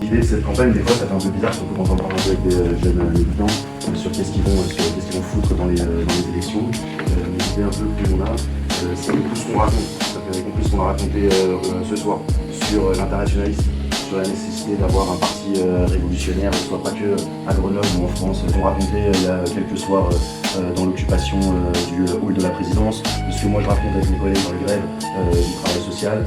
L'idée de cette campagne, des fois, ça fait un peu bizarre, surtout quand on parle un peu avec des jeunes militants, sur qu'est-ce qu'ils vont foutre dans les élections. Mais l'idée un peu que l'on a, c'est tout ce qu'on raconte. Ça fait compris ce qu'on a raconté ce soir sur l'internationalisme, sur la nécessité d'avoir un parti révolutionnaire, soit pas que à Grenoble ou en France. On racontait il y a quelques soirs dans l'occupation du hall de la présidence, ce que moi je raconte avec mes collègues dans les grèves du travail social.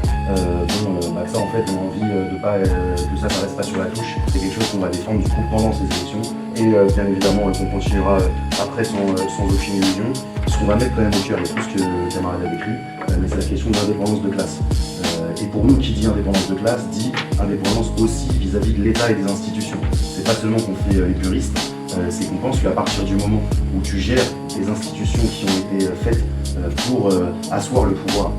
Ça en fait on a envie que ça ne reste pas sur la touche. C'est quelque chose qu'on va défendre du coup pendant ces élections et bien évidemment qu'on continuera après sans aucune illusion. Ce qu'on va mettre quand même au cœur de tout ce que le camarade a décrit, mais c'est la question de l'indépendance de classe. Et pour nous, qui dit indépendance de classe, dit indépendance aussi vis-à-vis de l'État et des institutions. C'est pas seulement qu'on fait les puristes, c'est qu'on pense qu'à partir du moment où tu gères les institutions qui ont été faites pour asseoir le pouvoir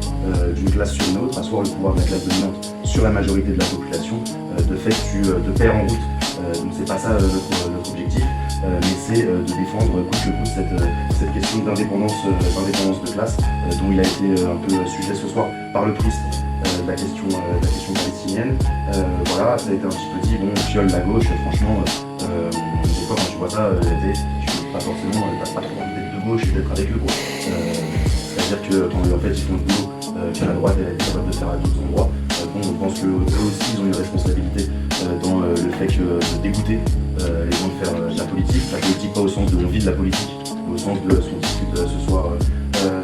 d'une classe sur une autre, asseoir le pouvoir de la classe dominante sur la majorité de la population, de fait tu te perds en route. Donc c'est pas ça notre objectif, mais c'est de défendre coûte que coûte cette question d'indépendance de classe dont il a été un peu sujet ce soir par le puriste. La question palestinienne, voilà, ça a été un petit peu dit, bon, on fiole la gauche, franchement, des fois quand tu vois ça, tu pas forcément, t'as pas trop envie d'être de gauche et d'être avec eux, quoi. C'est-à-dire que quand en fait ils font le boulot que la droite elle est capable de faire à d'autres endroits, on pense qu'eux aussi ils ont une responsabilité dans le fait de dégoûter les gens de faire de la politique pas au sens de l'envie de la politique, mais au sens de ce qu'on discute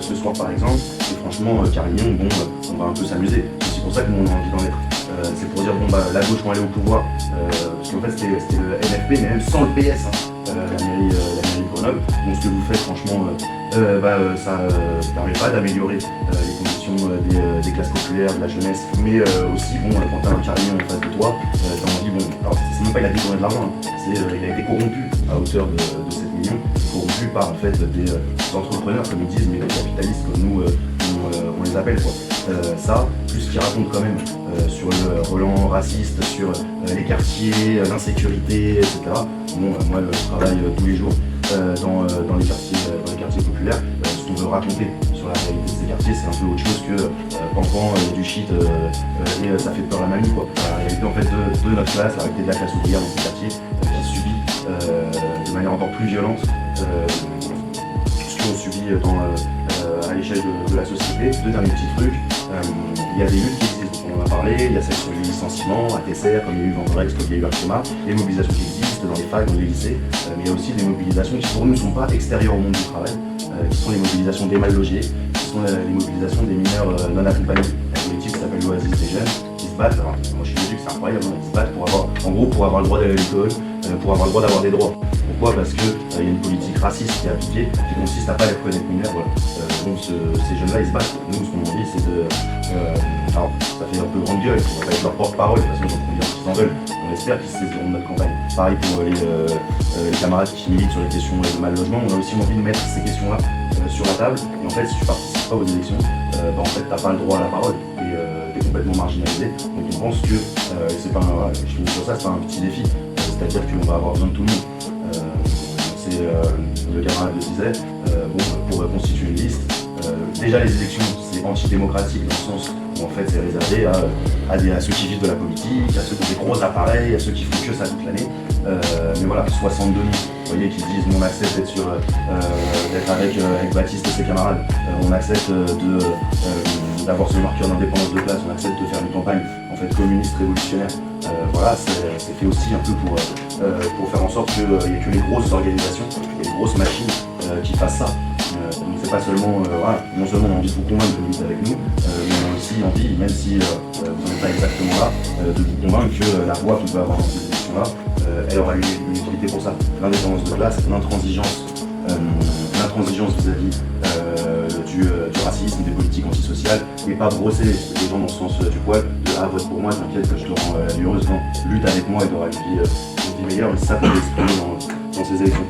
ce soir par exemple. Et franchement, Carignon, on va un peu s'amuser. C'est pour ça que nous on a envie d'en être. C'est pour dire, la gauche va aller au pouvoir, parce qu'en fait c'était le NFP, mais même sans le PS, la mairie de Grenoble. Donc ce que vous faites, franchement, ça ne permet pas d'améliorer les conditions des classes populaires, de la jeunesse, mais aussi, quand tu as un Carignon en face de toi, tu as envie, alors c'est même pas qu'il a détourné de l'argent, il a été corrompu à hauteur de 7 millions, corrompu par en fait des entrepreneurs, comme ils disent, mais des capitalistes comme nous, on les appelle, quoi. Ça, plus ce qu'il raconte quand même sur le relent raciste, sur les quartiers, l'insécurité, etc. Moi je travaille tous les jours dans les quartiers populaires. Ce qu'on veut raconter sur la réalité de ces quartiers, c'est un peu autre chose que Pampan, du shit et ça fait peur à la mamie, quoi. La réalité en fait de notre classe, la réalité de la classe ouvrière dans ces quartiers qui subit de manière encore plus violente ce qu'on subit à l'échelle de la société. Deux derniers petits trucs. Il y a des luttes qui existent, on en a parlé, il y a celles sur les licenciements, à TSR, comme il y a eu Vendrex, comme il y a eu Arkema, les mobilisations qui existent dans les facs, dans les lycées, mais il y a aussi des mobilisations qui pour nous ne sont pas extérieures au monde du travail, qui sont les mobilisations des mal logés, qui sont les mobilisations des mineurs non accompagnés. Il y a une collectif qui s'appelle l'Oasis des jeunes, qui se battent, alors, moi je suis éduque, c'est incroyable, ils se battent pour avoir le droit d'aller à l'école, pour avoir le droit d'avoir des droits. Pourquoi? Parce qu'il y a une politique raciste qui est appliquée, qui consiste à ne pas les reconnaître mineurs. Voilà. Donc ces jeunes-là, ils se battent. Nous, ce qu'on a envie, c'est de... alors, ça fait un peu grande gueule, on va pas être leur porte-parole, de toute façon, ils en veulent. On espère qu'ils se saisiront de notre campagne. Pareil pour les camarades qui militent sur les questions de mal logement, on a aussi envie de mettre ces questions-là sur la table. Et en fait, si tu ne participes pas aux élections, en fait, tu n'as pas le droit à la parole. Et tu es complètement marginalisé. Donc on pense que, c'est pas je finis sur ça, c'est pas un petit défi. C'est-à-dire qu'on va avoir besoin de tout le monde. Le camarade le disait, pour constituer une liste, déjà les élections c'est antidémocratique dans le sens où en fait c'est réservé à ceux qui vivent de la politique, à ceux qui ont des gros appareils, à ceux qui font que ça toute l'année. Mais voilà, 62 000, vous voyez, qui se disent on accepte d'être avec Baptiste et ses camarades, on accepte d'avoir ce marqueur d'indépendance de classe, on accepte de faire une campagne en fait communiste révolutionnaire. Voilà, c'est fait aussi un peu pour faire en sorte qu'il n'y ait que les grosses organisations et les grosses machines qui fassent ça. Donc c'est pas seulement, non seulement on a envie de vous convaincre de militer avec nous, mais on a aussi envie, même si vous n'êtes pas exactement là, de vous convaincre que la voie qu'on peut avoir dans ces élections-là, elle aura une utilité pour ça. L'indépendance de classe, l'intransigeance vis-à-vis du racisme, des politiques antisociales, et pas brosser les gens dans le sens du poil, vote pour moi, t'inquiète que je te rends la vie heureuse, non, lutte avec moi et t'auras une vie meilleure, et c'est ça qu'on veut exprimer dans ces élections.